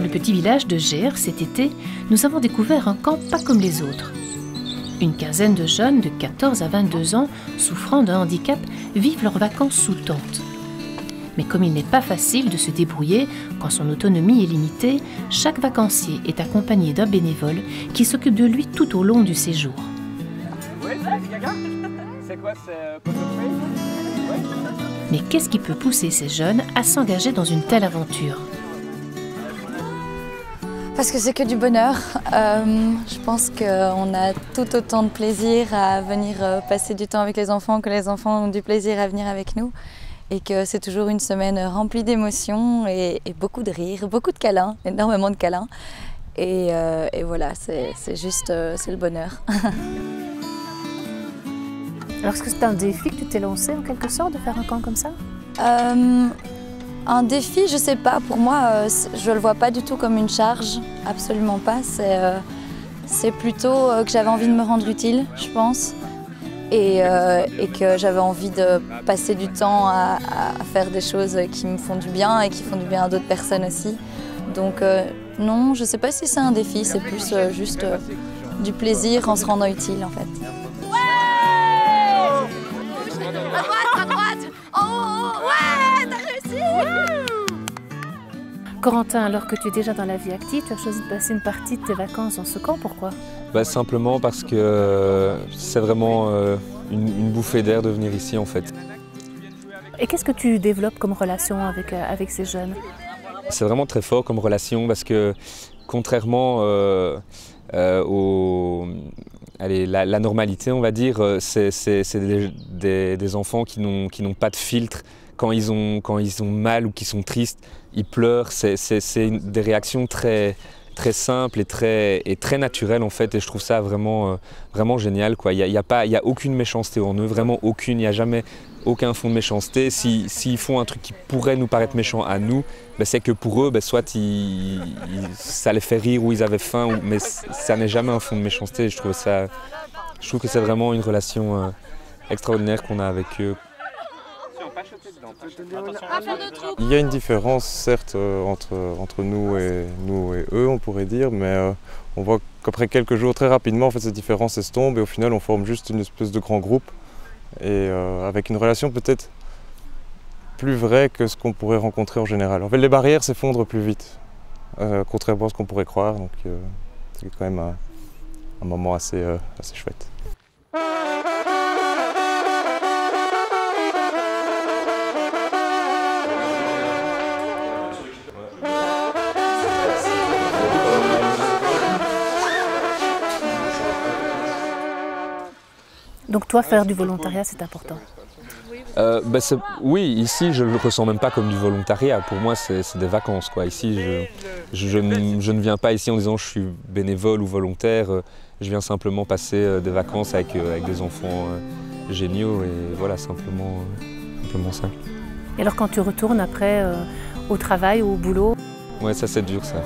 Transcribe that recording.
le petit village de Gers, cet été, nous avons découvert un camp pas comme les autres. Une quinzaine de jeunes de 14 à 22 ans, souffrant d'un handicap, vivent leurs vacances sous tente. Mais comme il n'est pas facile de se débrouiller quand son autonomie est limitée, chaque vacancier est accompagné d'un bénévole qui s'occupe de lui tout au long du séjour. Mais qu'est-ce qui peut pousser ces jeunes à s'engager dans une telle aventure? Parce que c'est que du bonheur. Je pense qu'on a tout autant de plaisir à venir passer du temps avec les enfants que les enfants ont du plaisir à venir avec nous. Et que c'est toujours une semaine remplie d'émotions et beaucoup de rires, beaucoup de câlins, énormément de câlins. Et voilà, c'est juste, c'est le bonheur. Alors est-ce que c'est un défi que tu t'es lancé en quelque sorte de faire un camp comme ça? Un défi, je sais pas, pour moi, je le vois pas du tout comme une charge, absolument pas. C'est plutôt que j'avais envie de me rendre utile, je pense. Et que j'avais envie de passer du temps à faire des choses qui me font du bien et qui font du bien à d'autres personnes aussi. Donc non, je ne sais pas si c'est un défi, c'est plus juste du plaisir en se rendant utile en fait. Ouais! À droite! Oh, ouais! T'as réussi! Corentin, alors que tu es déjà dans la vie active, tu as choisi de passer une partie de tes vacances dans ce camp, pourquoi? Simplement parce que c'est vraiment une bouffée d'air de venir ici en fait. Et qu'est-ce que tu développes comme relation avec ces jeunes? C'est vraiment très fort comme relation parce que contrairement la normalité, on va dire, c'est des enfants qui n'ont pas de filtre. Quand ils ont mal ou qu'ils sont tristes, ils pleurent. C'est des réactions très simples et très naturelles en fait. Et je trouve ça vraiment génial, quoi. Il y a aucune méchanceté en eux, vraiment aucune. Il n'y a jamais aucun fond de méchanceté. S'ils font un truc qui pourrait nous paraître méchant à nous, c'est que pour eux, soit ça les fait rire ou ils avaient faim, mais ça n'est jamais un fond de méchanceté. Je trouve que c'est vraiment une relation extraordinaire qu'on a avec eux. Il y a une différence certes entre nous et eux, on pourrait dire, mais on voit qu'après quelques jours, très rapidement, en fait, cette différence s'estompe et au final on forme juste une espèce de grand groupe et avec une relation peut-être plus vraie que ce qu'on pourrait rencontrer en général. En fait, les barrières s'effondrent plus vite, contrairement à ce qu'on pourrait croire, donc c'est quand même un moment assez chouette. Donc toi, faire du volontariat, c'est important? Oui, ici je ne le ressens même pas comme du volontariat. Pour moi, c'est des vacances, quoi. Ici, je ne viens pas ici en disant je suis bénévole ou volontaire. Je viens simplement passer des vacances avec des enfants géniaux et voilà, simplement ça. Et alors quand tu retournes après au travail ou au boulot? Ouais, ça c'est dur ça.